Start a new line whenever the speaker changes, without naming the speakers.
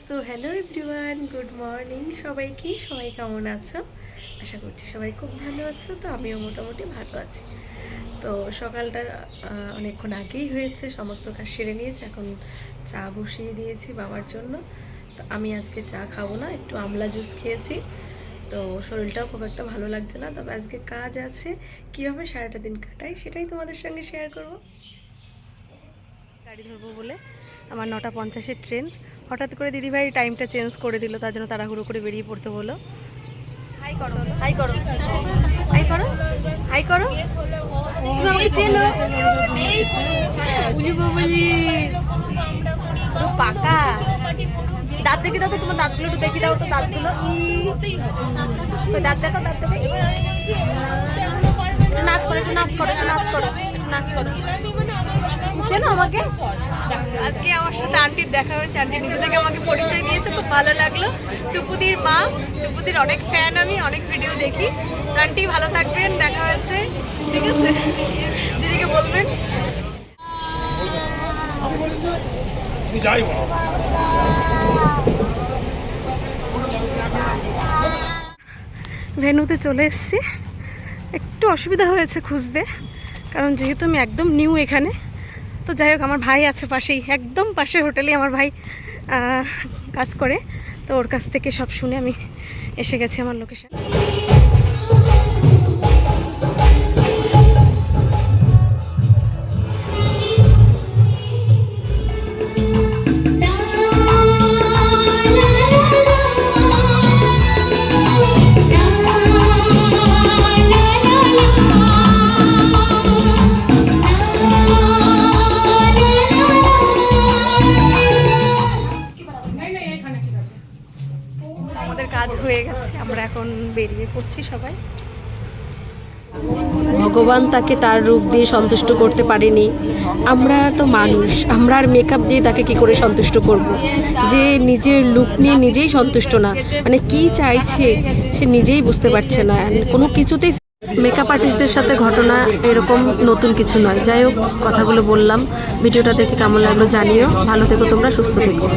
So hello everyone, good morning সবাইকে। সবাই কেমন আছো? আশা করছি সবাই খুব ভালো আছো। তো আমিও মোটামুটি ভালো আছি। তো সকালটা অনেকক্ষণ আগেই হয়েছে, সমস্ত কাজ সেরে নিয়েছি। এখন চা বসিয়ে দিয়েছি বাবার জন্য। তো আমি আজকে চা খাবো না, একটু আমলা জুস খেয়েছি। তো শরীরটাও খুব একটা ভালো লাগছে না, তবে আজকে কাজ আছে। কীভাবে সারাটা দিন কাটাই সেটাই তোমাদের সঙ্গে শেয়ার করব। গাড়ি ধরবো বলে আমার 9:50-এর ট্রেন। হঠাৎ করে দিদিভাই টাইমটা চেঞ্জ করে দিল, তার জন্য তাড়াহুড়ো করে বেরিয়ে পড়তে হলো। হাই করো, হাই করো, হাই করো, হাই করো। তুমি আমাকে চেনো? পুরো পাকা দাঁত দেখি দাও তো, তোমার দাঁতগুলো একটু দেখি দাও তো, দাঁতগুলো দাঁত দেখো, দাঁত দেখো। নাচ করো, একটু নাচ করো, একটু নাচ করো, একটু নাচ করো। চেনো আমাকে? আজকে আমার সাথে আন্টির দেখা হয়েছে। আন্টি নিজে থেকে আমাকে পরিচয় দিয়েছে, খুব ভালো লাগলো। টুপুদির মা, টুপুদির অনেক ফ্যান আমি, অনেক ভিডিও দেখি। তো আন্টি ভালো থাকবেন, দেখা হয়েছে, ঠিক আছে? দিদিকে বলবেন। ভেন্যুতে চলে এসেছি। একটু অসুবিধা হয়েছে খুঁজতে, কারণ যেহেতু আমি একদম নিউ এখানে। তো যাই হোক, আমার ভাই আছে পাশেই, একদম পাশের হোটেলে আমার ভাই কাজ করে। তো ওর কাছ থেকে সব শুনে আমি এসে গেছি আমার লোকেশন। আমাদের কাজ হয়ে গেছে, আমরা এখন বেরিয়ে পড়ছি সবাই। ভগবান তাকে তার রূপ দিয়ে সন্তুষ্ট করতে পারেনি। আমরা তো মানুষ, আমরা আর মেকআপ দিয়ে তাকে কি করে সন্তুষ্ট করব? যে নিজের লুক নিয়ে নিজেই সন্তুষ্ট না, মানে কি চাইছে সে নিজেই বুঝতে পারছে না কোনো কিছুতেই। মেকআপ আর্টিস্টদের সাথে ঘটনা এরকম নতুন কিছু নয়। যাই হোক, কথাগুলো বললাম। ভিডিওটা দেখে কেমন লাগলো জানিও। ভালো থেকো তোমরা, সুস্থ থেকো।